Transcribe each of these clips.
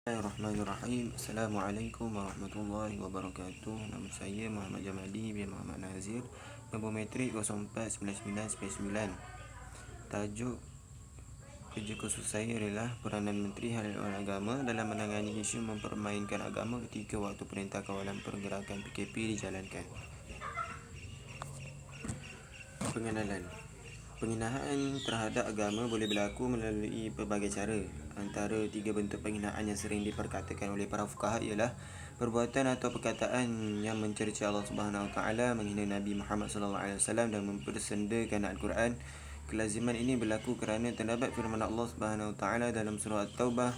Bismillahirrahmanirrahim. Assalamualaikum warahmatullahi wabarakatuh. Nama saya Muhammad Jamali bin Muhammad Nazir, nombor metrik 049999. Tajuk kerja khusus saya adalah peranan Menteri Hal Ehwal Agama dalam menangani isu mempermainkan agama ketika waktu Perintah Kawalan Pergerakan PKP dijalankan. Pengenalan. Penghinaan terhadap agama boleh berlaku melalui pelbagai cara. Antara tiga bentuk penghinaan yang sering diperkatakan oleh para fuqaha ialah perbuatan atau perkataan yang mencerca Allah Subhanahu Wa Taala, menghina Nabi Muhammad sallallahu alaihi wasallam dan mempersendakan Al-Quran. Kelaziman ini berlaku kerana terdapat firman Allah Subhanahu Wa Taala dalam surah At-Taubah,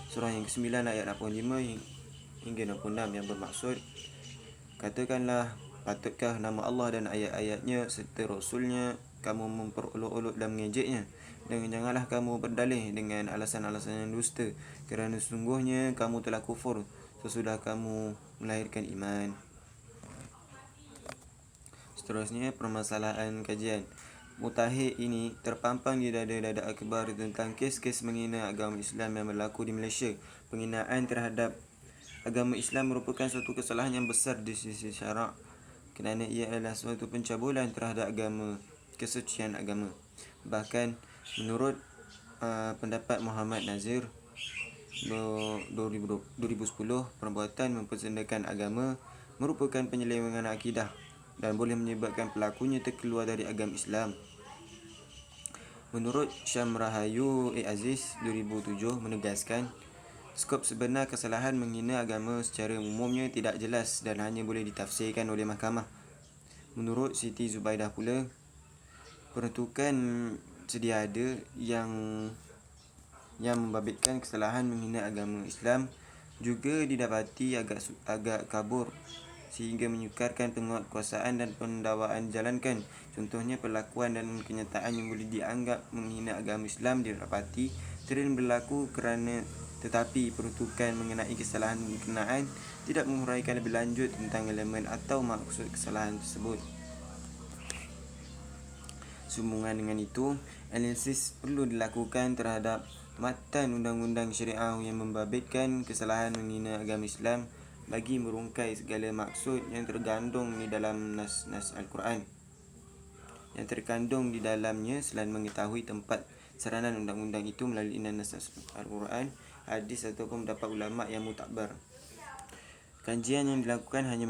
surah yang ke-9 ayat 85 hingga 66 yang bermaksud, katakanlah, patutkah nama Allah dan ayat-ayatnya serta Rasulnya kamu memperolok-olok dan mengejeknya, dan janganlah kamu berdalih dengan alasan-alasan yang dusta, kerana sesungguhnya kamu telah kufur sesudah kamu melahirkan iman. Seterusnya, permasalahan kajian. Mutakhir ini terpampang di dada-dada akbar tentang kes-kes menghina agama Islam yang berlaku di Malaysia. Penghinaan terhadap agama Islam merupakan suatu kesalahan yang besar di sisi syarak, kerana ia adalah suatu pencabulan terhadap kesucian agama. Bahkan menurut pendapat Muhammad Nazir 2010, perbuatan mempersendakan agama merupakan penyelewengan akidah dan boleh menyebabkan pelakunya terkeluar dari agama Islam. Menurut Syam Rahayu Aziz 2007 menegaskan, skop sebenar kesalahan menghina agama secara umumnya tidak jelas dan hanya boleh ditafsirkan oleh mahkamah. Menurut Siti Zubaidah pula, peruntukan sedia ada yang membabitkan kesalahan menghina agama Islam juga didapati agak kabur sehingga menyukarkan penguatkuasaan dan pendakwaan dijalankan. Contohnya, perlakuan dan kenyataan yang boleh dianggap menghina agama Islam didapati sering berlaku tetapi peruntukan mengenai kesalahan berkenaan tidak menguraikan lebih lanjut tentang elemen atau maksud kesalahan tersebut. Sehubungan dengan itu, analisis perlu dilakukan terhadap matan undang-undang syariah yang membabitkan kesalahan menghina agama Islam bagi merungkai segala maksud yang tergandung di dalam nas-nas Al-Quran. Yang terkandung di dalamnya selain mengetahui tempat saranan undang-undang itu melalui nas Al-Quran, hadis ataupun pendapat ulama yang muktabar. Kajian yang dilakukan hanya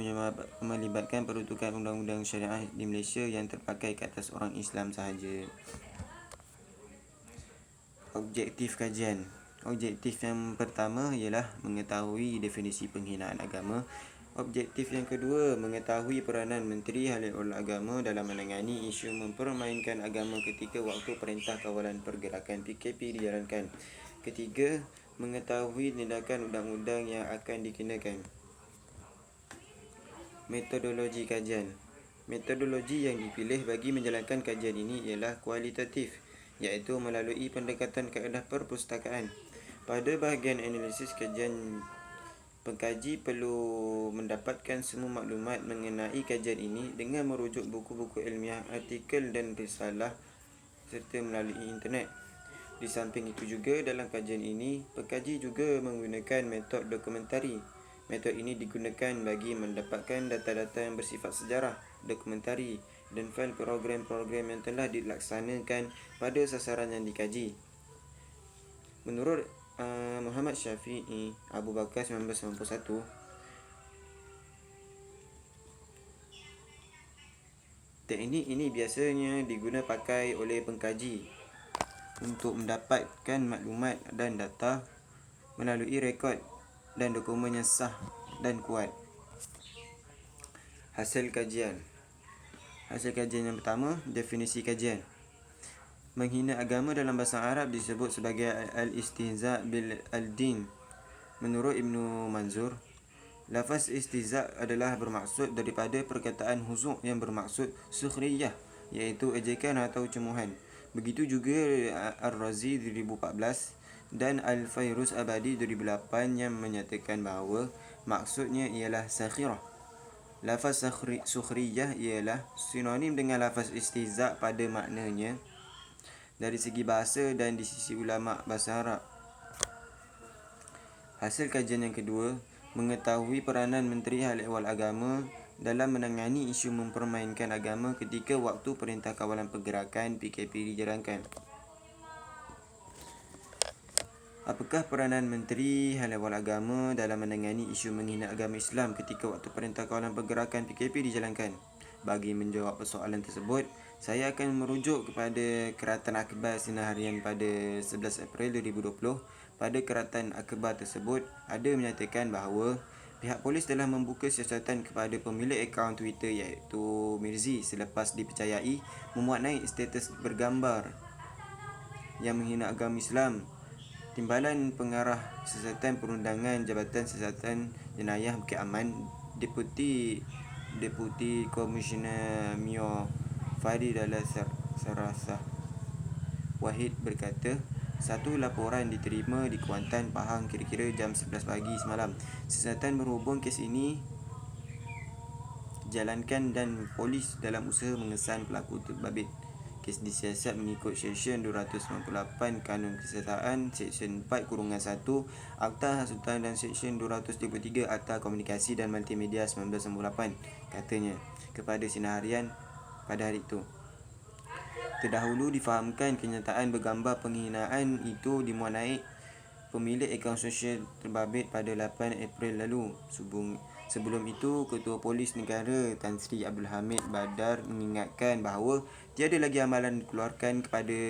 melibatkan peruntukan undang-undang syariah di Malaysia yang terpakai ke atas orang Islam sahaja. Objektif kajian. Objektif yang pertama ialah mengetahui definisi penghinaan agama. Objektif yang kedua, mengetahui peranan Menteri Hal Ehwal Agama dalam menangani isu mempermainkan agama ketika waktu Perintah Kawalan Pergerakan PKP dijalankan. Ketiga, mengetahui tindakan undang-undang yang akan dikenakan. Metodologi kajian. Metodologi yang dipilih bagi menjalankan kajian ini ialah kualitatif, iaitu melalui pendekatan kaedah perpustakaan. Pada bahagian analisis kajian, pengkaji perlu mendapatkan semua maklumat mengenai kajian ini dengan merujuk buku-buku ilmiah, artikel dan risalah serta melalui internet. Di samping itu juga, dalam kajian ini, pengkaji juga menggunakan metod dokumentari. Metod ini digunakan bagi mendapatkan data-data yang bersifat sejarah, dokumentari dan fail program-program yang telah dilaksanakan pada sasaran yang dikaji. Menurut Muhammad Syafi'i Abu Bakar 1991, teknik ini biasanya digunakan pakai oleh pengkaji untuk mendapatkan maklumat dan data melalui rekod dan dokumen yang sah dan kuat. Hasil kajian yang pertama, definisi kajian. Menghina agama dalam bahasa Arab disebut sebagai al-istihza' bil al-din. Menurut Ibnu Manzur, lafaz istihza' adalah bermaksud daripada perkataan huzuk yang bermaksud sukhriyah, iaitu ejekan atau cemuhan. Begitu juga Ar-Razi 2014 dan Al-Fairuz Abadi 2008 yang menyatakan bahawa maksudnya ialah sakhirah. Lafaz sukhriyah ialah sinonim dengan lafaz istihza' pada maknanya dari segi bahasa dan di sisi ulama bahasa Arab. Hasil kajian yang kedua, mengetahui peranan Menteri Hal Ehwal Agama dalam menangani isu mempermainkan agama ketika waktu Perintah Kawalan Pergerakan PKP dijalankan. Apakah peranan Menteri Hal Ehwal Agama dalam menangani isu menghina agama Islam ketika waktu Perintah Kawalan Pergerakan PKP dijalankan? Bagi menjawab persoalan tersebut, saya akan merujuk kepada Keratan Akhbar Sinar Harian pada 11 April 2020. Pada Keratan Akhbar tersebut, ada menyatakan bahawa pihak polis telah membuka siasatan kepada pemilik akaun Twitter iaitu Mirzi selepas dipercayai memuat naik status bergambar yang menghina agama Islam. Timbalan Pengarah Siasatan Perundangan Jabatan Siasatan Jenayah Bukit Aman, Deputi Komisioner Mio Fadi Dalla Sarasah Wahid berkata, satu laporan diterima di Kuantan, Pahang kira-kira jam 11 pagi semalam. Siasatan berhubung kes ini jalankan dan polis dalam usaha mengesan pelaku terbabit. Kes disiasat mengikut Seksyen 298 Kanun Kesiasatan, Seksyen 4-1 Akta Hasutan dan Seksyen 233 Akta Komunikasi dan Multimedia 1998, katanya kepada Sinar Harian pada hari itu. Terdahulu difahamkan kenyataan bergambar penghinaan itu dimuat naik pemilik akaun sosial terbabit pada 8 April lalu. Sebelum itu, Ketua Polis Negara Tan Sri Abdul Hamid Badar mengingatkan bahawa tiada lagi amalan dikeluarkan kepada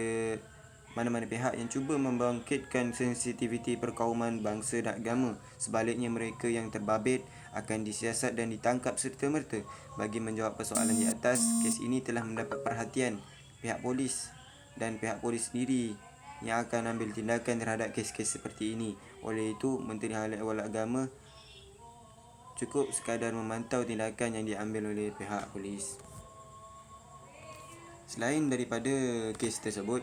mana-mana pihak yang cuba membangkitkan sensitiviti perkauman bangsa dan agama. Sebaliknya, mereka yang terbabit akan disiasat dan ditangkap serta-merta. Bagi menjawab persoalan di atas, kes ini telah mendapat perhatian pihak polis dan pihak polis sendiri yang akan ambil tindakan terhadap kes-kes seperti ini. Oleh itu, Menteri Hal Ehwal Agama cukup sekadar memantau tindakan yang diambil oleh pihak polis. Selain daripada kes tersebut,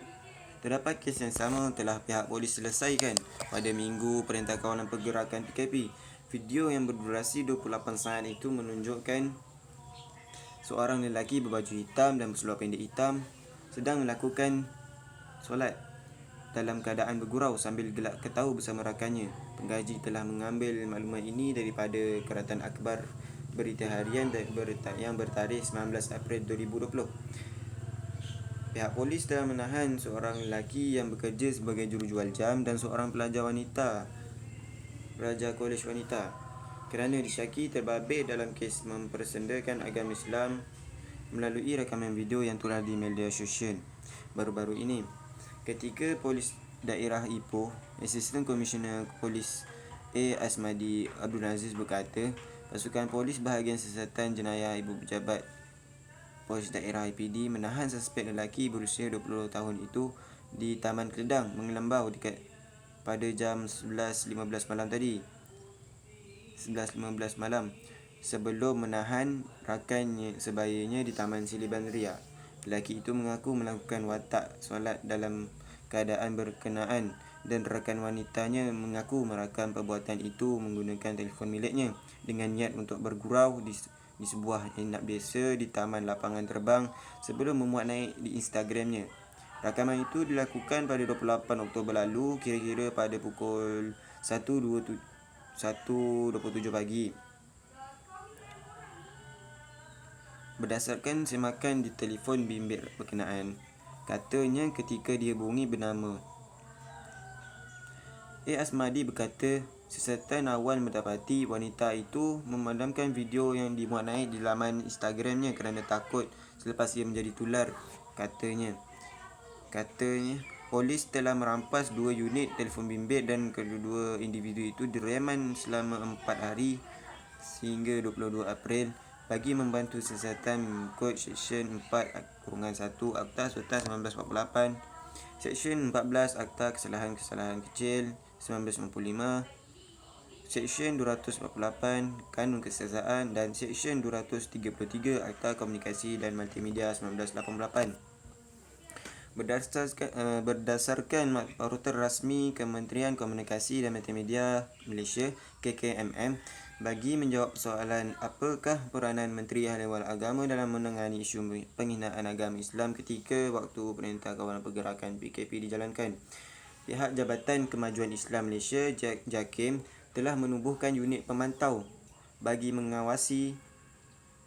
terdapat kes yang sama telah pihak polis selesaikan pada Minggu Perintah Kawalan Pergerakan PKP. Video yang berdurasi 28 saat itu menunjukkan seorang lelaki berbaju hitam dan berseluar pendek hitam sedang melakukan solat dalam keadaan bergurau sambil gelak ketawa bersama rakannya. Pengkaji telah mengambil maklumat ini daripada Keratan Akhbar Berita Harian yang bertarikh 19 April 2020. Pihak polis telah menahan seorang lelaki yang bekerja sebagai jurujual jam dan seorang pelajar kolej wanita kerana disyaki terbabit dalam kes mempersendakan agama Islam melalui rakaman video yang tular di media sosial baru-baru ini. Ketika Polis Daerah Ipoh, Asisten Komisioner Polis A. Asmadi Abdul Aziz berkata, pasukan polis bahagian siasatan jenayah Ibu Pejabat Polis Daerah IPD menahan suspek lelaki berusia 20 tahun itu di Taman Keledang, Mengelambau pada jam 11.15 malam tadi. 11.15 malam sebelum menahan rakan sebayanya di Taman Siliban Ria. Lelaki itu mengaku melakukan watak solat dalam keadaan berkenaan dan rakan wanitanya mengaku merakam perbuatan itu menggunakan telefon miliknya dengan niat untuk bergurau di sebuah inap biasa di Taman Lapangan Terbang sebelum memuat naik di Instagramnya. Rakaman itu dilakukan pada 28 Oktober lalu kira-kira pada pukul 1.27 pagi. Berdasarkan semakan di telefon bimbit berkenaan, katanya ketika dia dihubungi bernama A. Asmadi berkata, siasatan awal mendapati wanita itu memadamkan video yang dimuat naik di laman Instagramnya kerana takut selepas ia menjadi tular. Katanya, polis telah merampas 2 unit telefon bimbit dan kedua individu itu direman selama 4 hari sehingga 22 April bagi membantu siasatan mengikut Seksyen 4-1 Akta Hasutan 1948, Seksyen 14 Akta Kesalahan Kecil 1995, Seksyen 248 Kanun Kesiasaan dan Seksyen 233 Akta Komunikasi dan Multimedia 1988. Berdasarkan portal rasmi Kementerian Komunikasi dan Multimedia Malaysia KKMM, bagi menjawab soalan apakah peranan Menteri Hal Ehwal Agama dalam menangani isu penghinaan agama Islam ketika waktu Perintah Kawalan Pergerakan PKP dijalankan, pihak Jabatan Kemajuan Islam Malaysia JAKIM telah menubuhkan unit pemantau bagi mengawasi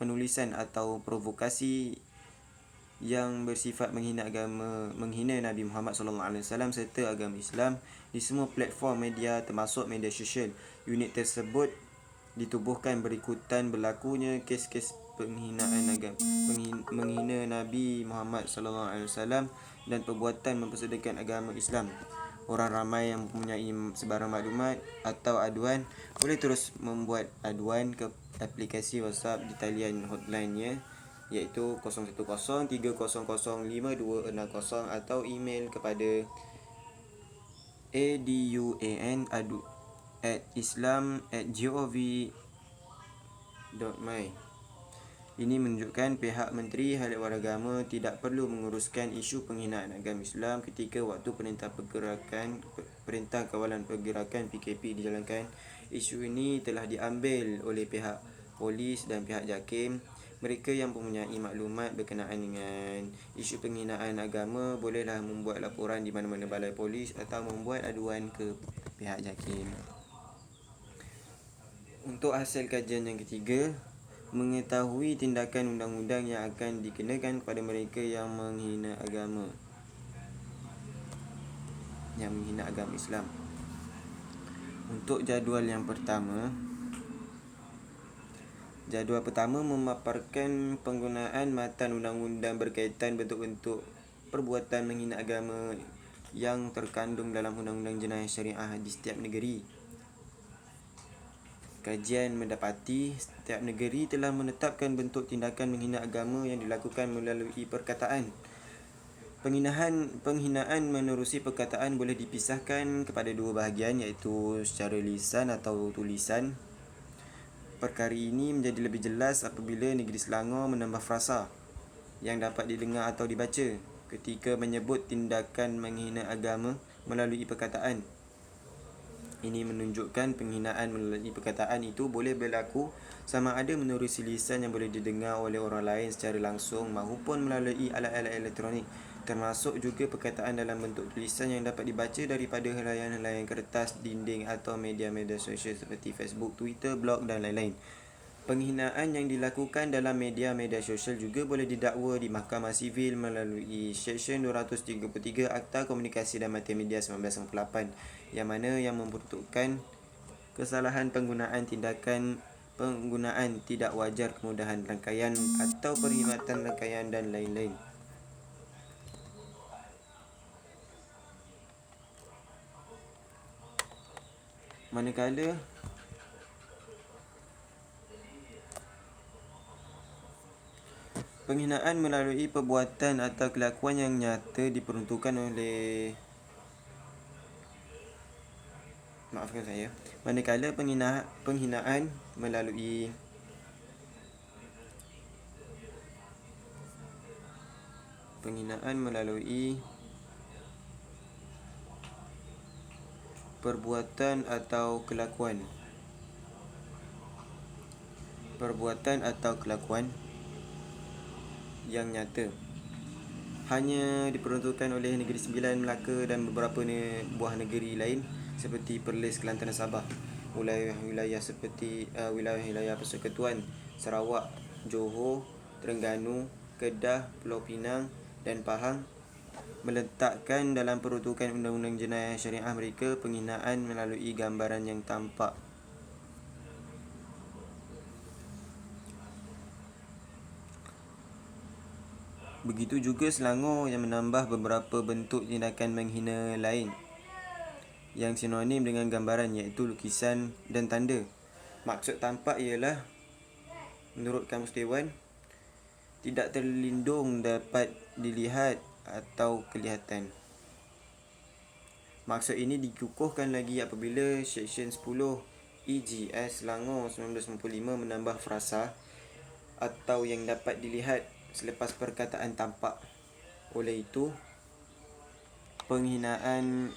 penulisan atau provokasi yang bersifat menghina Nabi Muhammad SAW serta agama Islam di semua platform media termasuk media sosial. Unit tersebut ditubuhkan berikutan berlakunya kes-kes menghina Nabi Muhammad SAW dan perbuatan mempersedakan agama Islam. Orang ramai yang mempunyai sebarang maklumat atau aduan boleh terus membuat aduan ke aplikasi WhatsApp di talian hotline-nya iaitu 010-300-5260 atau email kepada aduan@islam@gov.my. Ini menunjukkan pihak Menteri Hal-Ehwal Agama tidak perlu menguruskan isu penghinaan agama Islam ketika waktu Perintah Kawalan Pergerakan PKP dijalankan. Isu ini telah diambil oleh pihak polis dan pihak JAKIM. Mereka yang mempunyai maklumat berkenaan dengan isu penghinaan agama bolehlah membuat laporan di mana-mana balai polis atau membuat aduan ke pihak JAKIM. Untuk hasil kajian yang ketiga, mengetahui tindakan undang-undang yang akan dikenakan kepada mereka yang menghina agama Islam. Untuk jadual pertama memaparkan penggunaan matan undang-undang berkaitan bentuk-bentuk perbuatan menghina agama yang terkandung dalam undang-undang jenayah syariah di setiap negeri. Kajian mendapati setiap negeri telah menetapkan bentuk tindakan menghina agama yang dilakukan melalui perkataan. Penghinaan menerusi perkataan boleh dipisahkan kepada dua bahagian iaitu secara lisan atau tulisan. Perkara ini menjadi lebih jelas apabila negeri Selangor menambah frasa yang dapat didengar atau dibaca ketika menyebut tindakan menghina agama melalui perkataan. Ini menunjukkan penghinaan melalui perkataan itu boleh berlaku sama ada menerusi lisan yang boleh didengar oleh orang lain secara langsung maupun melalui alat-alat elektronik, termasuk juga perkataan dalam bentuk tulisan yang dapat dibaca daripada helaian-helaian kertas, dinding atau media-media sosial seperti Facebook, Twitter, blog dan lain-lain. Penghinaan yang dilakukan dalam media-media sosial juga boleh didakwa di Mahkamah Sivil melalui Seksyen 233 Akta Komunikasi dan Multimedia 1998 yang mana yang memperuntukkan kesalahan penggunaan tidak wajar, kemudahan rangkaian atau perkhidmatan rangkaian dan lain-lain. Manakala penghinaan melalui perbuatan atau kelakuan yang nyata diperuntukkan oleh manakala penghinaan melalui perbuatan atau kelakuan yang nyata hanya diperuntukkan oleh Negeri Sembilan, Melaka dan beberapa buah negeri lain seperti Perlis, Kelantan dan Sabah. Wilayah-wilayah seperti wilayah-wilayah Persekutuan Sarawak, Johor, Terengganu, Kedah, Pulau Pinang dan Pahang meletakkan dalam peruntukan undang-undang jenayah syariah mereka penghinaan melalui gambaran yang tampak. Begitu juga Selangor yang menambah beberapa bentuk tindakan menghina lain yang sinonim dengan gambaran iaitu lukisan dan tanda. Maksud tampak ialah menurut Kamus Dewan tidak terlindung dapat dilihat atau kelihatan. Maksud ini dikukuhkan lagi apabila Seksyen 10 EGS Selangor 1995 menambah frasa atau yang dapat dilihat selepas perkataan tampak. Oleh itu, penghinaan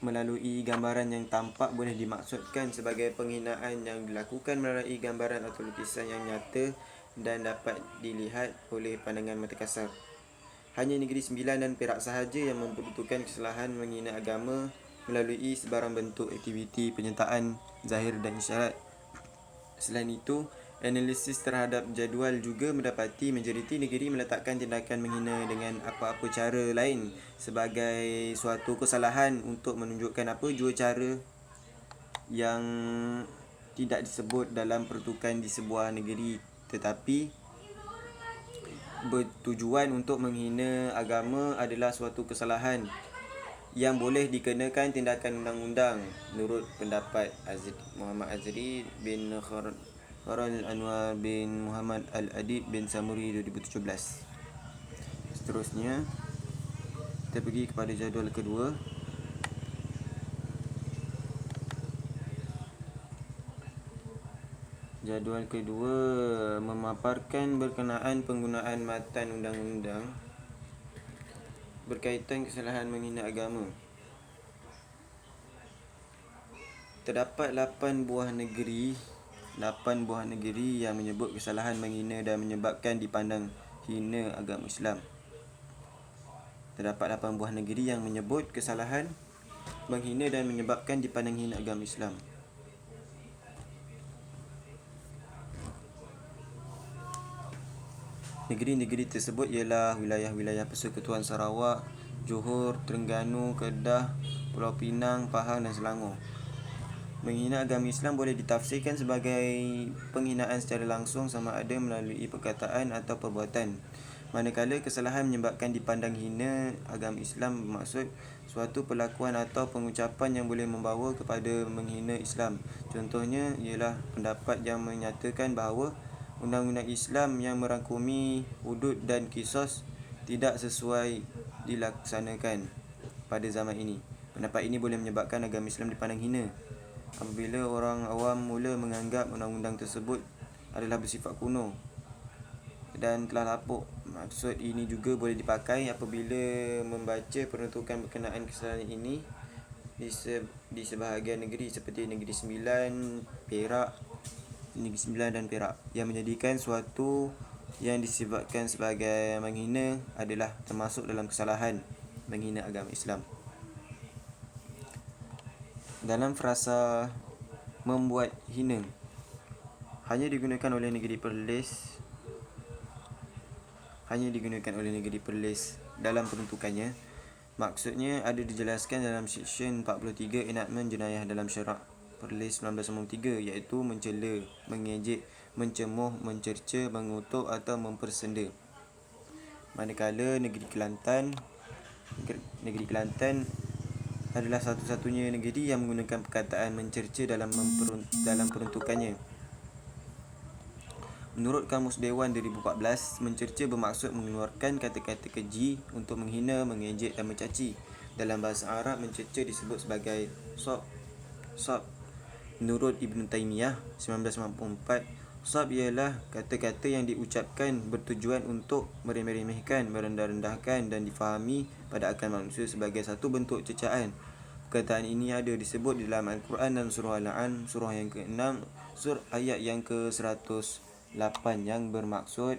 melalui gambaran yang tampak boleh dimaksudkan sebagai penghinaan yang dilakukan melalui gambaran atau lukisan yang nyata dan dapat dilihat oleh pandangan mata kasar. Hanya Negeri Sembilan dan Perak sahaja yang memperuntukkan kesalahan menghina agama melalui sebarang bentuk aktiviti penyertaan zahir dan isyarat. Selain itu, analisis terhadap jadual juga mendapati majoriti negeri meletakkan tindakan menghina dengan apa-apa cara lain sebagai suatu kesalahan untuk menunjukkan jua cara yang tidak disebut dalam peruntukan di sebuah negeri, tetapi bertujuan untuk menghina agama adalah suatu kesalahan yang boleh dikenakan tindakan undang-undang menurut pendapat Muhammad Azri bin Kharal Anwar bin Muhammad Al-Adib bin Samuri 2017. Seterusnya kita pergi kepada jadual kedua. Jadual kedua memaparkan berkenaan penggunaan matan undang-undang berkaitan kesalahan menghina agama. Terdapat 8 buah negeri yang menyebut kesalahan menghina dan menyebabkan dipandang hina agama Islam. Terdapat 8 buah negeri yang menyebut kesalahan menghina dan menyebabkan dipandang hina agama Islam. Negeri-negeri tersebut ialah wilayah-wilayah Persekutuan Sarawak, Johor, Terengganu, Kedah, Pulau Pinang, Pahang dan Selangor. Menghina agama Islam boleh ditafsirkan sebagai penghinaan secara langsung sama ada melalui perkataan atau perbuatan. Manakala kesalahan menyebabkan dipandang hina agama Islam bermaksud suatu perlakuan atau pengucapan yang boleh membawa kepada menghina Islam. Contohnya ialah pendapat yang menyatakan bahawa undang-undang Islam yang merangkumi hudud dan qisas tidak sesuai dilaksanakan pada zaman ini. Pendapat ini boleh menyebabkan agama Islam dipandang hina apabila orang awam mula menganggap undang-undang tersebut adalah bersifat kuno dan telah lapuk. Maksud ini juga boleh dipakai apabila membaca peruntukan berkenaan kesalahan ini di sebahagian negeri seperti Negeri Sembilan, Negeri Sembilan dan Perak, yang menjadikan suatu yang disifatkan sebagai menghina adalah termasuk dalam kesalahan menghina agama Islam. Dalam frasa membuat hina hanya digunakan oleh negeri Perlis dalam peruntukannya. Maksudnya ada dijelaskan dalam Seksyen 43 Enakmen Jenayah dalam Syarak Perlis 1993, iaitu mencela, mengejek, mencemuh, mencerca, mengutuk atau mempersenda. Manakala negeri Kelantan adalah satu-satunya negeri yang menggunakan perkataan mencerca dalam peruntukannya. Menurut Kamus Dewan 2014, mencerca bermaksud mengeluarkan kata-kata keji untuk menghina, mengejek dan mencaci. Dalam bahasa Arab, mencerca disebut sebagai sab. Menurut Ibn Taymiyah 1994, sab ialah kata-kata yang diucapkan bertujuan untuk meremeh-remehkan, merendah-rendahkan dan difahami pada akal manusia sebagai satu bentuk cecaan. Perkataan ini ada disebut di dalam Al-Quran dan surah Al-An, surah yang ke-6, ayat yang ke-108 yang bermaksud,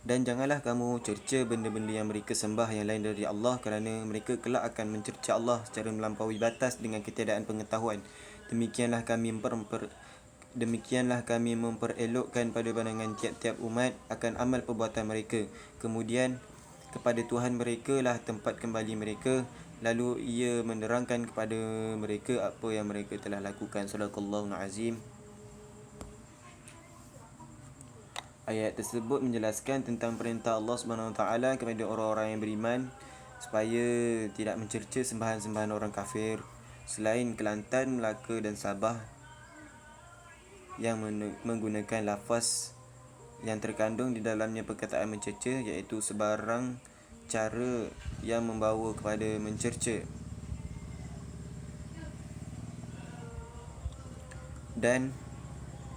dan janganlah kamu cerca benda-benda yang mereka sembah yang lain dari Allah, kerana mereka kelak akan mencerca Allah secara melampaui batas dengan ketiadaan pengetahuan. Demikianlah kami memperelokkan pada pandangan tiap-tiap umat akan amal perbuatan mereka. Kemudian kepada Tuhan mereka lah tempat kembali mereka, lalu ia menerangkan kepada mereka apa yang mereka telah lakukan. Sadaqallahul Azim. Ayat tersebut menjelaskan tentang perintah Allah SWT kepada orang-orang yang beriman supaya tidak mencerca sembahan-sembahan orang kafir selain Kelantan, Melaka dan Sabah yang menggunakan lafaz yang terkandung di dalamnya perkataan mencerca, iaitu sebarang cara yang membawa kepada mencerca dan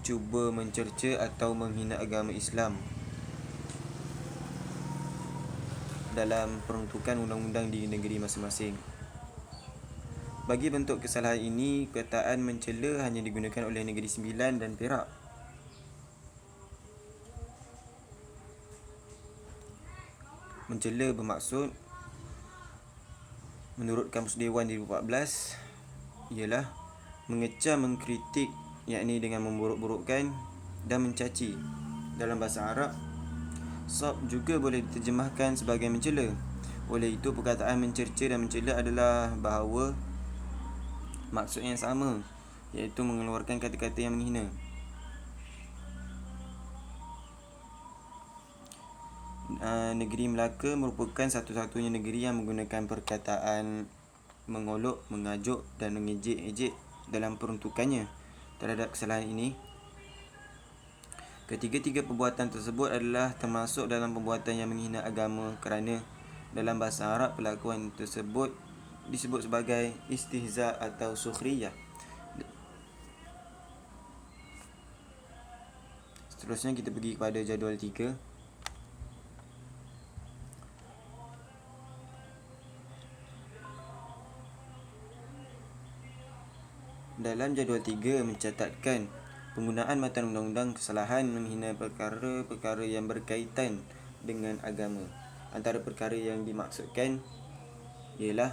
cuba mencerca atau menghina agama Islam dalam peruntukan undang-undang di negeri masing-masing. Bagi bentuk kesalahan ini, perkataan mencela hanya digunakan oleh Negeri Sembilan dan Perak. Mencela bermaksud menurut Kamus Dewan 2014 ialah mengecam, mengkritik, yakni dengan memburuk-burukkan dan mencaci. Dalam bahasa Arab, sab juga boleh diterjemahkan sebagai mencela. Oleh itu, perkataan mencerca dan mencela adalah bahawa maksud yang sama, iaitu mengeluarkan kata-kata yang menghina. Negeri Melaka merupakan satu-satunya negeri yang menggunakan perkataan mengolok, mengajuk dan mengejek-ejek dalam peruntukannya terhadap kesalahan ini. Ketiga-tiga perbuatan tersebut adalah termasuk dalam perbuatan yang menghina agama kerana dalam bahasa Arab perlakuan tersebut disebut sebagai istihza atau sukhriyah. Seterusnya kita pergi kepada jadual 3. Dalam jadual 3 mencatatkan penggunaan matan undang-undang kesalahan menghina perkara-perkara yang berkaitan dengan agama. Antara perkara yang dimaksudkan ialah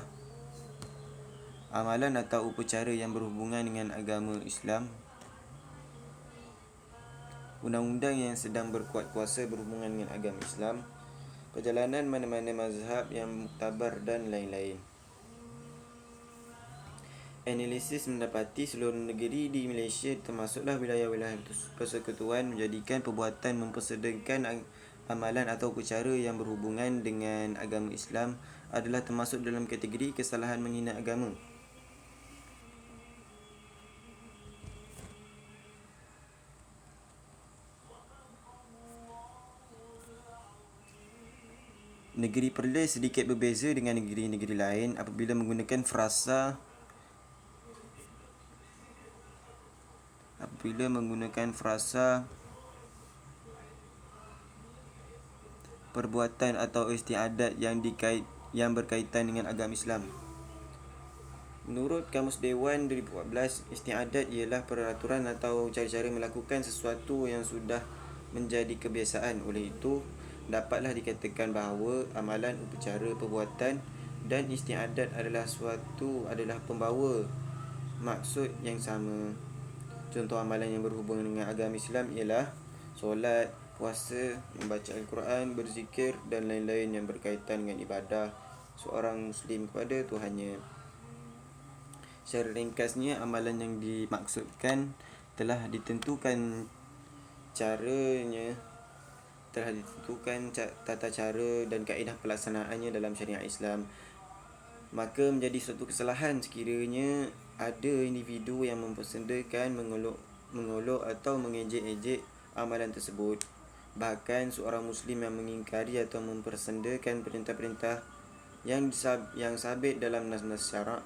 amalan atau upacara yang berhubungan dengan agama Islam, undang-undang yang sedang berkuat kuasa berhubungan dengan agama Islam, perjalanan mana-mana mazhab yang muktabar dan lain-lain. Analisis mendapati seluruh negeri di Malaysia termasuklah wilayah-wilayah persekutuan menjadikan perbuatan mempersedakan amalan atau upacara yang berhubungan dengan agama Islam adalah termasuk dalam kategori kesalahan menghina agama. Negeri Perlis sedikit berbeza dengan negeri-negeri lain apabila menggunakan frasa perbuatan atau istiadat yang berkaitan dengan agama Islam. Menurut Kamus Dewan 2014, istiadat ialah peraturan atau cara-cara melakukan sesuatu yang sudah menjadi kebiasaan. Oleh itu, dapatlah dikatakan bahawa amalan, upacara, perbuatan dan istiadat adalah pembawa maksud yang sama. Contoh amalan yang berhubungan dengan agama Islam ialah solat, puasa, membaca Al-Quran, berzikir dan lain-lain yang berkaitan dengan ibadah seorang Muslim kepada Tuhannya. Secara ringkasnya, amalan yang dimaksudkan telah ditentukan tata cara dan kaedah pelaksanaannya dalam syariat Islam. Maka menjadi suatu kesalahan sekiranya ada individu yang mempersendakan, mengolok atau mengejek-ejek amalan tersebut. Bahkan seorang Muslim yang mengingkari atau mempersendakan perintah-perintah yang sabit dalam nas-nas syarak,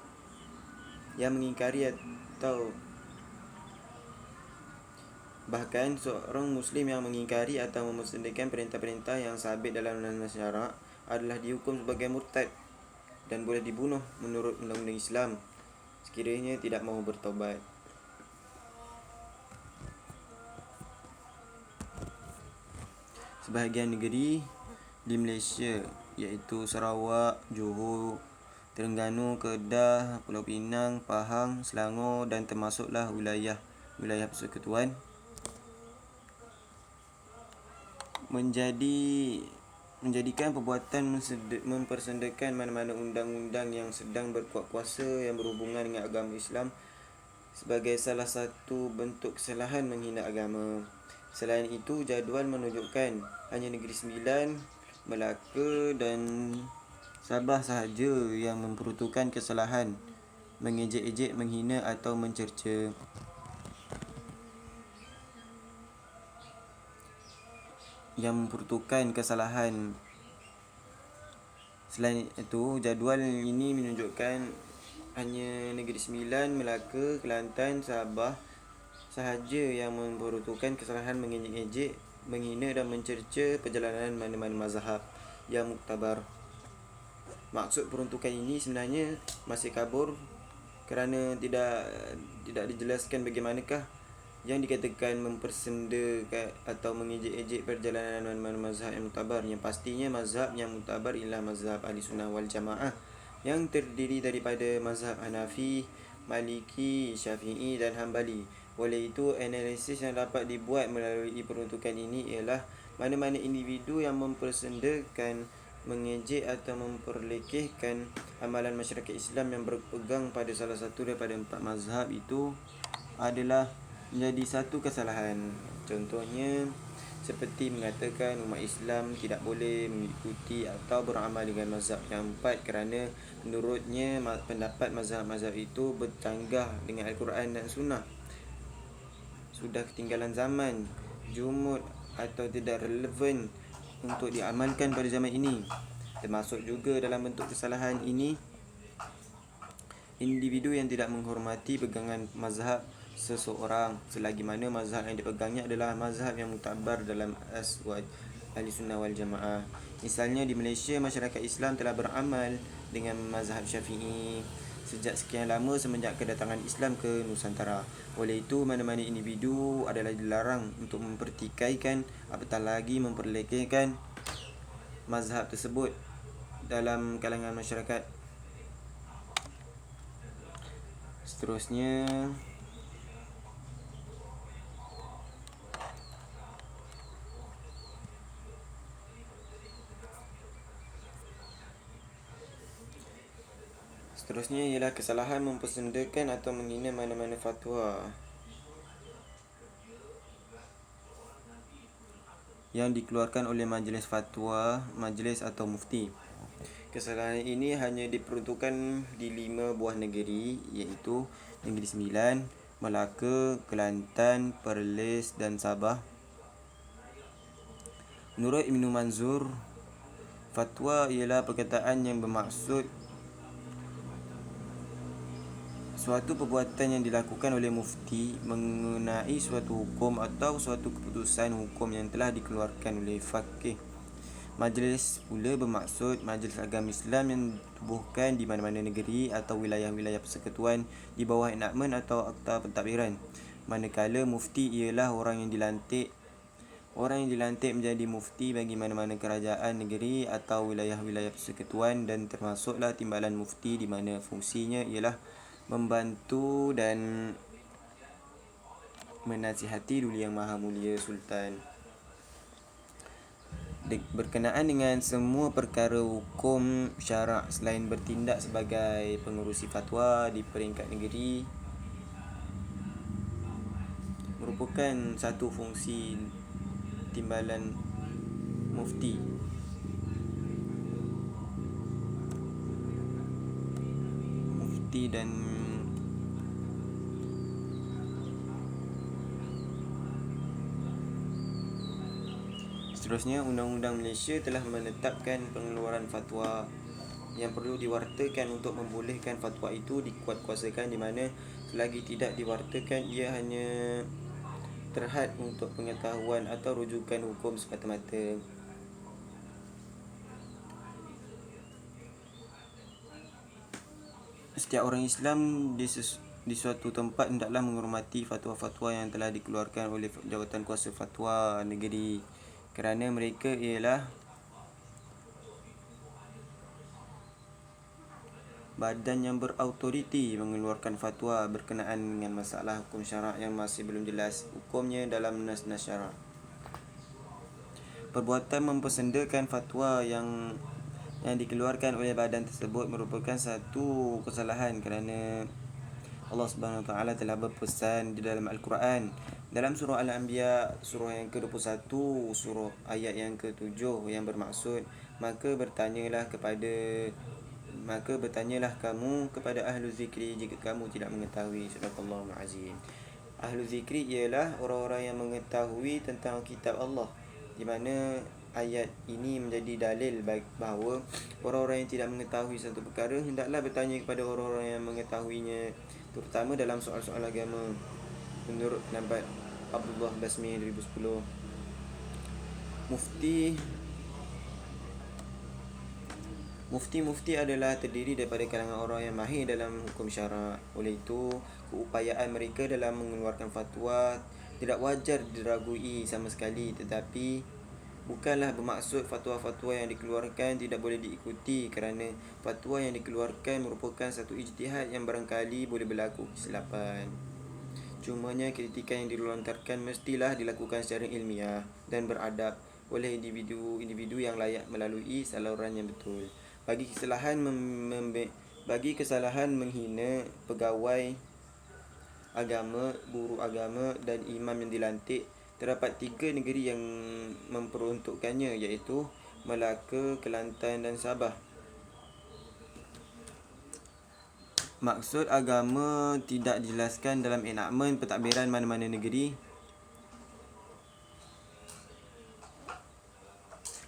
bahkan seorang Muslim yang mengingkari atau mempersendakan perintah-perintah yang sabit dalam nas-nas syarak adalah dihukum sebagai murtad dan boleh dibunuh menurut undang-undang Islam sekiranya tidak mahu bertaubat. Sebahagian negeri di Malaysia iaitu Sarawak, Johor, Terengganu, Kedah, Pulau Pinang, Pahang, Selangor dan termasuklah wilayah persekutuan menjadikan perbuatan mempersendakan mana-mana undang-undang yang sedang berkuat kuasa yang berhubungan dengan agama Islam sebagai salah satu bentuk kesalahan menghina agama. Selain itu, jadual menunjukkan hanya Negeri Sembilan, Melaka dan Sabah sahaja yang memperuntukkan kesalahan mengejek-ejek, menghina atau mencerca. Selain itu, jadual ini menunjukkan hanya Negeri Sembilan, Melaka, Kelantan, Sabah sahaja yang memperuntukkan kesalahan mengejek-ejek, menghina dan mencerca perjalanan mana-mana mazhab yang muktabar. Maksud peruntukan ini sebenarnya masih kabur kerana tidak dijelaskan bagaimanakah yang dikatakan mempersendakan atau mengejek-ejek perjalanan mana-mana mazhab yang muktabar. Yang pastinya mazhab yang muktabar ialah mazhab Ahli Sunnah wal Jamaah yang terdiri daripada mazhab Hanafi, Maliki, Syafi'i dan Hambali. Oleh itu, analisis yang dapat dibuat melalui peruntukan ini ialah mana-mana individu yang mempersendakan, mengejek atau memperlekehkan amalan masyarakat Islam yang berpegang pada salah satu daripada 4 mazhab itu adalah menjadi satu kesalahan. Contohnya seperti mengatakan umat Islam tidak boleh mengikuti atau beramal dengan mazhab yang 4 kerana menurutnya pendapat mazhab-mazhab itu bercanggah dengan Al-Quran dan Sunnah, sudah ketinggalan zaman, jumud atau tidak relevan untuk diamalkan pada zaman ini. Termasuk juga dalam bentuk kesalahan ini individu yang tidak menghormati pegangan mazhab seseorang selagi mana mazhab yang dipegangnya adalah mazhab yang muktabar dalam aswad ahli sunnah wal jamaah. Misalnya di Malaysia, masyarakat Islam telah beramal dengan mazhab Syafi'i sejak sekian lama semenjak kedatangan Islam ke Nusantara. Oleh itu, mana-mana individu adalah dilarang untuk mempertikaikan apatah lagi memperlekehkan mazhab tersebut dalam kalangan masyarakat. Seterusnya, ialah kesalahan mempersendakan atau menghina mana-mana fatwa yang dikeluarkan oleh majlis fatwa, majlis atau mufti. Kesalahan ini hanya diperuntukkan di 5 buah negeri, iaitu Negeri Sembilan, Melaka, Kelantan, Perlis dan Sabah. Menurut Ibn Manzur, fatwa ialah perkataan yang bermaksud suatu perbuatan yang dilakukan oleh mufti mengenai suatu hukum atau suatu keputusan hukum yang telah dikeluarkan oleh faqih. Majlis pula bermaksud majlis agama Islam yang ditubuhkan di mana-mana negeri atau wilayah-wilayah persekutuan di bawah enakmen atau akta pentadbiran. Manakala mufti ialah orang yang dilantik menjadi mufti bagi mana-mana kerajaan negeri atau wilayah-wilayah persekutuan, dan termasuklah timbalan mufti di mana fungsinya ialah membantu dan menasihati Duli Yang Maha Mulia Sultan berkenaan dengan semua perkara hukum syarak selain bertindak sebagai pengerusi fatwa di peringkat negeri. Merupakan satu fungsi timbalan mufti. Dan seterusnya, Undang-Undang Malaysia telah menetapkan pengeluaran fatwa yang perlu diwartakan untuk membolehkan fatwa itu dikuatkuasakan, di mana selagi tidak diwartakan ia hanya terhad untuk pengetahuan atau rujukan hukum semata-mata. Setiap orang Islam di suatu tempat hendaklah menghormati fatwa-fatwa yang telah dikeluarkan oleh jawatan kuasa fatwa negeri, kerana mereka ialah badan yang berautoriti mengeluarkan fatwa berkenaan dengan masalah hukum syarak yang masih belum jelas hukumnya dalam nas-nas syarak. Perbuatan mempersendakan fatwa yang dikeluarkan oleh badan tersebut merupakan satu kesalahan, kerana Allah Subhanahu Wa Taala telah berpesan di dalam Al-Quran dalam surah Al-Anbiya surah yang ke-21 surah ayat yang ke-7 yang bermaksud maka bertanyalah kamu kepada ahlu zikri jika kamu tidak mengetahui. Sadaqallahul azim. Ahlu zikri ialah orang-orang yang mengetahui tentang kitab Allah, di mana ayat ini menjadi dalil bahawa orang-orang yang tidak mengetahui satu perkara hendaklah bertanya kepada orang-orang yang mengetahuinya, terutama dalam soal-soal agama. Menurut pendapat Abdullah Basmi 2010, Mufti adalah terdiri daripada kalangan orang yang mahir dalam hukum syarak. Oleh itu, keupayaan mereka dalam mengeluarkan fatwa tidak wajar diragui sama sekali, tetapi Bukanlah bermaksud fatwa-fatwa yang dikeluarkan tidak boleh diikuti, kerana fatwa yang dikeluarkan merupakan satu ijtihad yang barangkali boleh berlaku kesilapan. Cumanya kritikan yang dilontarkan mestilah dilakukan secara ilmiah dan beradab oleh individu-individu yang layak melalui saluran yang betul. Bagi kesalahan menghina pegawai agama, guru agama dan imam yang dilantik, terdapat 3 negeri yang memperuntukkannya, iaitu Melaka, Kelantan dan Sabah. Maksud agama tidak dijelaskan dalam enakmen pentadbiran mana-mana negeri.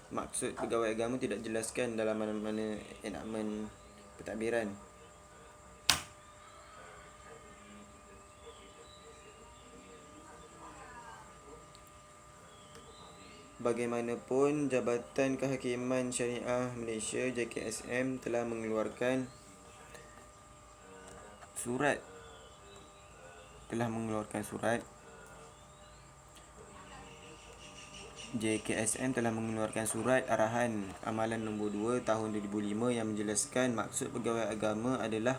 Maksud pegawai agama tidak dijelaskan dalam mana-mana enakmen pentadbiran. Bagaimanapun, Jabatan Kehakiman Syariah Malaysia JKSM telah mengeluarkan surat JKSM telah mengeluarkan surat arahan amalan nombor 2 tahun 2005 yang menjelaskan maksud pegawai agama adalah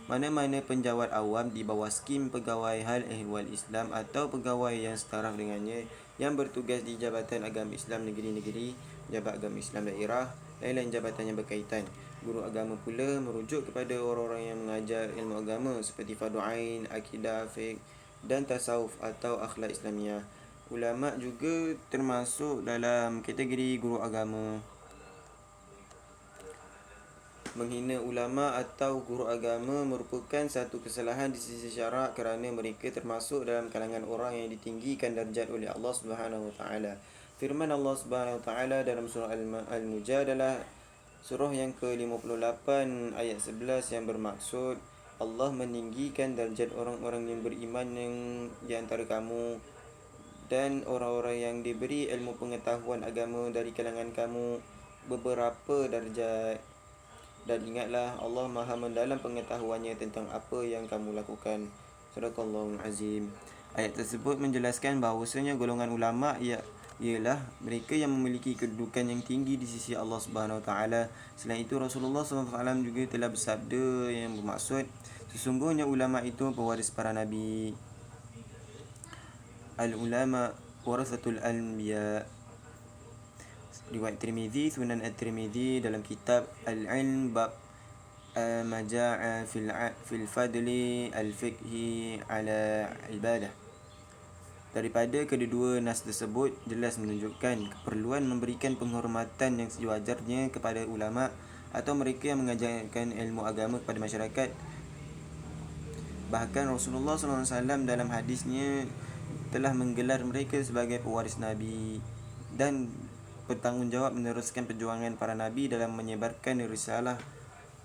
mana-mana penjawat awam di bawah skim pegawai hal ehwal Islam atau pegawai yang setaraf dengannya yang bertugas di Jabatan Agama Islam negeri-negeri, Jabat Agama Islam daerah, lain-lain jabatan yang berkaitan. Guru agama pula merujuk kepada orang-orang yang mengajar ilmu agama seperti fardu ain, akidah, fiqh dan tasawuf atau akhlak Islamiah. Ulama juga termasuk dalam kategori guru agama. Menghina ulama atau guru agama merupakan satu kesalahan di sisi syarak kerana mereka termasuk dalam kalangan orang yang ditinggikan darjat oleh Allah Subhanahu Wa Taala. Firman Allah Subhanahu Wa Taala dalam surah Al-Mujadalah, surah yang ke-58 ayat 11 yang bermaksud Allah meninggikan darjat orang-orang yang beriman yang di antara kamu dan orang-orang yang diberi ilmu pengetahuan agama dari kalangan kamu beberapa darjat. Dan ingatlah, Allah Maha mendalam pengetahuannya tentang apa yang kamu lakukan. Sadaqallahul Azim. Ayat tersebut menjelaskan bahawasanya golongan ulama ialah mereka yang memiliki kedudukan yang tinggi di sisi Allah Subhanahu Wa Taala. Selain itu, Rasulullah SAW juga telah bersabda yang bermaksud sesungguhnya ulama itu pewaris para nabi. Al-ulama warathatul anbiya. Riwayat Tirmizi, Sunan At-Tirmizi dalam kitab Al-Ilm bab maja'a fil fadli al-fiqhi ala ibadah. Daripada kedua-dua nas tersebut jelas menunjukkan keperluan memberikan penghormatan yang sewajarnya kepada ulama atau mereka yang mengajarkan ilmu agama kepada masyarakat. Bahkan Rasulullah SAW dalam hadisnya telah menggelar mereka sebagai pewaris Nabi dan bertanggungjawab meneruskan perjuangan para Nabi dalam menyebarkan risalah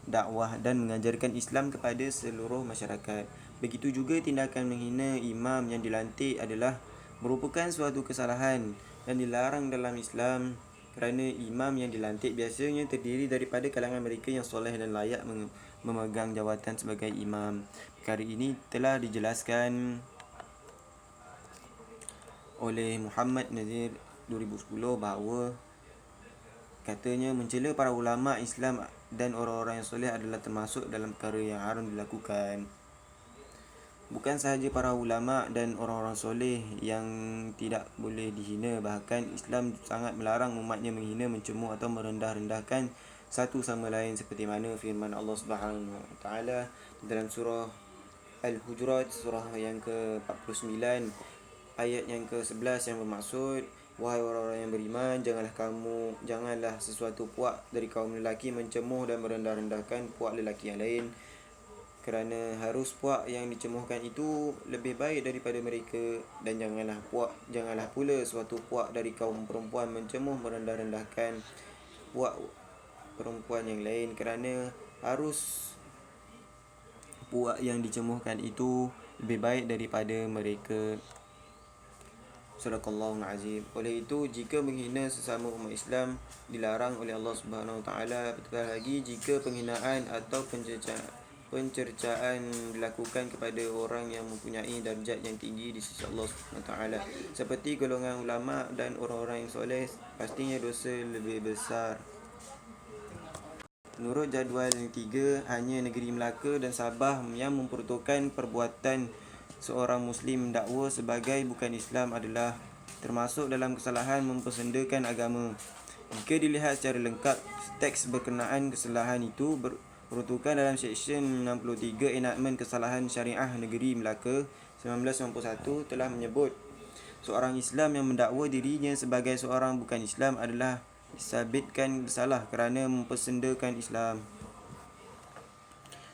dakwah dan mengajarkan Islam kepada seluruh masyarakat. Begitu juga tindakan menghina imam yang dilantik adalah merupakan suatu kesalahan dan dilarang dalam Islam, kerana imam yang dilantik biasanya terdiri daripada kalangan mereka yang soleh dan layak memegang jawatan sebagai imam. Perkara ini telah dijelaskan oleh Muhammad Nazir 2010 bahawa katanya mencela para ulama Islam dan orang-orang yang soleh adalah termasuk dalam perkara yang haram dilakukan. Bukan sahaja para ulama dan orang-orang soleh yang tidak boleh dihina, bahkan Islam sangat melarang umatnya menghina, mencemooh atau merendah-rendahkan satu sama lain, seperti mana firman Allah Subhanahu Wa Taala dalam surah Al-Hujurat, surah yang ke-49 ayat yang ke-11 yang bermaksud, wahai orang-orang yang beriman, janganlah sesuatu puak dari kaum lelaki mencemooh dan merendah-rendahkan puak lelaki yang lain, kerana harus puak yang dicemuhkan itu lebih baik daripada mereka. Dan janganlah pula suatu puak dari kaum perempuan mencemuh merendah-rendahkan puak perempuan yang lain, kerana harus puak yang dicemuhkan itu lebih baik daripada mereka. Sadaqallahul Azim. Oleh itu, jika menghina sesama umat Islam dilarang oleh Allah Subhanahu Wa Taala, apatah lagi jika penghinaan atau pencercaan dilakukan kepada orang yang mempunyai darjat yang tinggi di sisi Allah SWT, seperti golongan ulama dan orang-orang yang soleh, pastinya dosa lebih besar. Menurut jadual yang 3, hanya negeri Melaka dan Sabah yang memperuntukkan perbuatan seorang Muslim mendakwa sebagai bukan Islam adalah termasuk dalam kesalahan mempersendakan agama. Jika dilihat secara lengkap, teks berkenaan kesalahan itu peruntukan dalam Seksyen 63 Enakmen Kesalahan Syariah Negeri Melaka 1991 telah menyebut seorang Islam yang mendakwa dirinya sebagai seorang bukan Islam adalah disabitkan bersalah kerana mempersendakan Islam.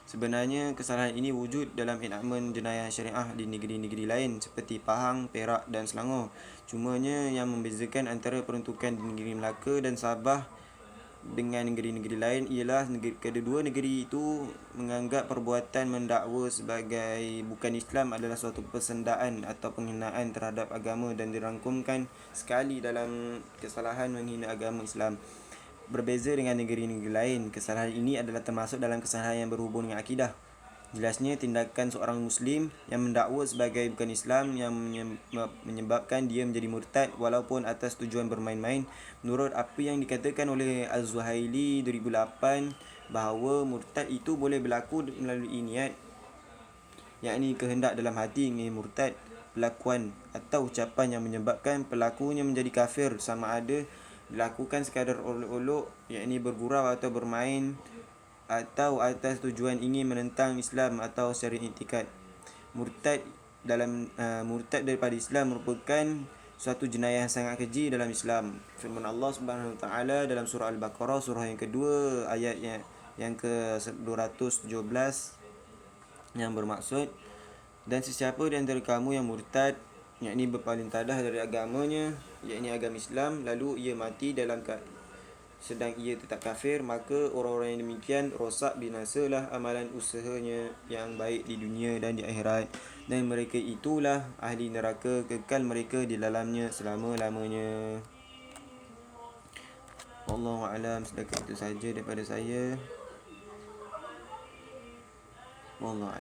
Sebenarnya kesalahan ini wujud dalam enakmen jenayah syariah di negeri-negeri lain seperti Pahang, Perak dan Selangor. Cumanya yang membezakan antara peruntukan di negeri Melaka dan Sabah dengan negeri-negeri lain ialah kedua negeri itu menganggap perbuatan mendakwa sebagai bukan Islam adalah suatu persendaan atau penghinaan terhadap agama dan dirangkumkan sekali dalam kesalahan menghina agama Islam. Berbeza dengan negeri-negeri lain, kesalahan ini adalah termasuk dalam kesalahan yang berhubung dengan akidah. Jelasnya tindakan seorang Muslim yang mendakwa sebagai bukan Islam yang menyebabkan dia menjadi murtad walaupun atas tujuan bermain-main. Menurut apa yang dikatakan oleh Az-Zuhaili 2008 bahawa murtad itu boleh berlaku melalui niat, yakni kehendak dalam hati ingin murtad, perlakuan atau ucapan yang menyebabkan pelakunya menjadi kafir, sama ada dilakukan sekadar olok-olok, yakni bergurau atau bermain, atau atas tujuan ingin menentang Islam atau secara i'tikad. Murtad daripada Islam merupakan suatu jenayah yang sangat keji dalam Islam. Firman Allah Subhanahu Wa Taala dalam surah Al-Baqarah surah yang kedua ayat yang ke-217 yang bermaksud, dan sesiapa di antara kamu yang murtad, yakni berpaling tadah dari agamanya, yakni agama Islam, lalu ia mati dalam sedang ia tetap kafir, maka orang-orang yang demikian rosak binasalah amalan usahanya yang baik di dunia dan di akhirat, dan mereka itulah ahli neraka, kekal mereka di dalamnya selama-lamanya. Wallahu a'lam. Setakat itu saja daripada saya. Wallahu a'lam.